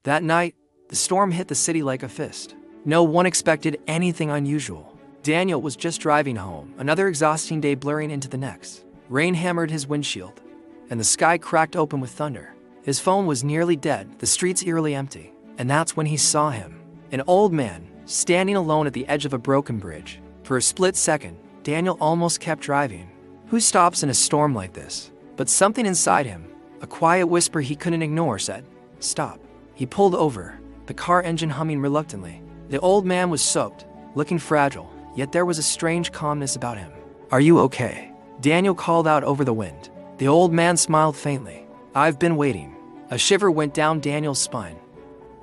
That night, the storm hit the city like a fist. No one expected anything unusual. Daniel was just driving home, another exhausting day blurring into the next. Rain hammered his windshield, and the sky cracked open with thunder. His phone was nearly dead, the streets eerily empty. And that's when he saw him. An old man, standing alone at the edge of a broken bridge. For a split second, Daniel almost kept driving. Who stops in a storm like this? But something inside him, a quiet whisper he couldn't ignore, said, "Stop." He pulled over, the car engine humming reluctantly. The old man was soaked, looking fragile, yet there was a strange calmness about him. "Are you okay?" Daniel called out over the wind. The old man smiled faintly. "I've been waiting." A shiver went down Daniel's spine.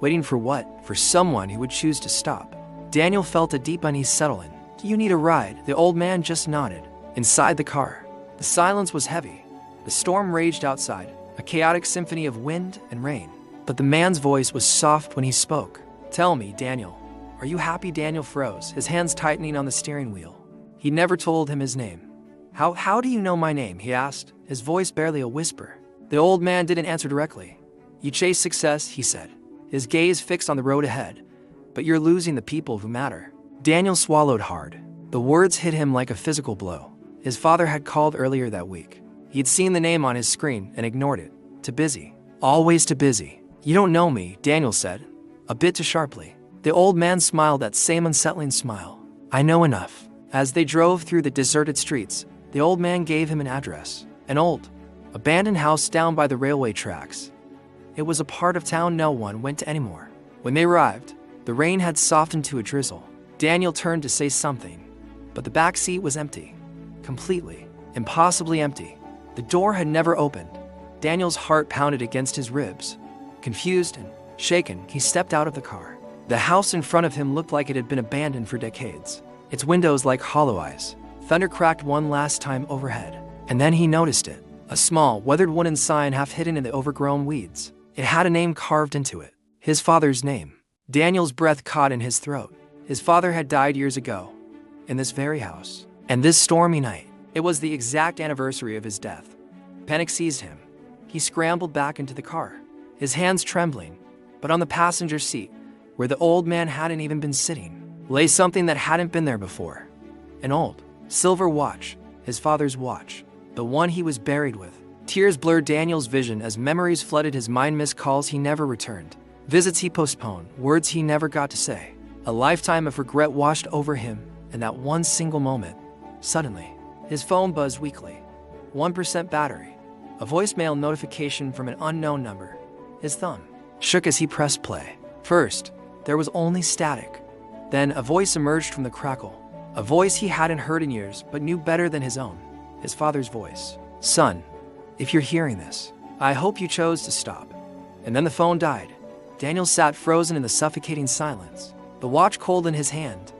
Waiting for what? For someone who would choose to stop. Daniel felt a deep unease settle in. "Do you need a ride?" The old man just nodded. Inside the car, the silence was heavy. The storm raged outside, a chaotic symphony of wind and rain. But the man's voice was soft when he spoke. "Tell me, Daniel, are you happy?" Daniel froze, his hands tightening on the steering wheel. He never told him his name. How do you know my name?" he asked, his voice barely a whisper. The old man didn't answer directly. "You chase success," he said, his gaze fixed on the road ahead, "but you're losing the people who matter." Daniel swallowed hard. The words hit him like a physical blow. His father had called earlier that week. He'd seen the name on his screen and ignored it. Too busy. Always too busy. "You don't know me," Daniel said, a bit too sharply. The old man smiled that same unsettling smile. "I know enough." As they drove through the deserted streets, the old man gave him an address. An old, abandoned house down by the railway tracks. It was a part of town no one went to anymore. When they arrived, the rain had softened to a drizzle. Daniel turned to say something, but the back seat was empty. Completely, impossibly empty. The door had never opened. Daniel's heart pounded against his ribs. Confused and shaken, he stepped out of the car. The house in front of him looked like it had been abandoned for decades. Its windows like hollow eyes. Thunder cracked one last time overhead. And then he noticed it. A small, weathered wooden sign half hidden in the overgrown weeds. It had a name carved into it. His father's name. Daniel's breath caught in his throat. His father had died years ago, in this very house. And this stormy night, it was the exact anniversary of his death. Panic seized him. He scrambled back into the car, his hands trembling. But on the passenger seat, where the old man hadn't even been sitting, lay something that hadn't been there before. An old, silver watch, his father's watch, the one he was buried with. Tears blurred Daniel's vision as memories flooded his mind. Missed calls he never returned, visits he postponed, words he never got to say. A lifetime of regret washed over him, and that one single moment. Suddenly, his phone buzzed weakly. 1% battery. A voicemail notification from an unknown number. His thumb shook as he pressed play. First, there was only static. Then a voice emerged from the crackle. A voice he hadn't heard in years, but knew better than his own. His father's voice. "Son, if you're hearing this, I hope you chose to stop." And then the phone died. Daniel sat frozen in the suffocating silence, the watch cold in his hand.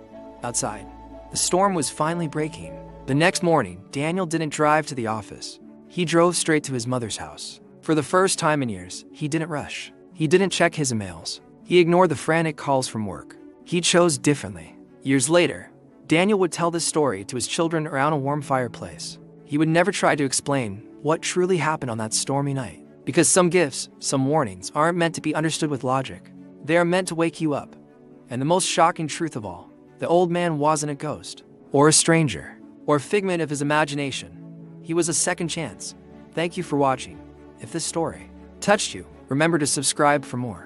Outside, the storm was finally breaking. The next morning, Daniel didn't drive to the office. He drove straight to his mother's house. For the first time in years, he didn't rush. He didn't check his emails. He ignored the frantic calls from work. He chose differently. Years later, Daniel would tell this story to his children around a warm fireplace. He would never try to explain what truly happened on that stormy night. Because some gifts, some warnings, aren't meant to be understood with logic. They are meant to wake you up. And the most shocking truth of all, the old man wasn't a ghost, or a stranger, or a figment of his imagination. He was a second chance. Thank you for watching. If this story touched you, remember to subscribe for more.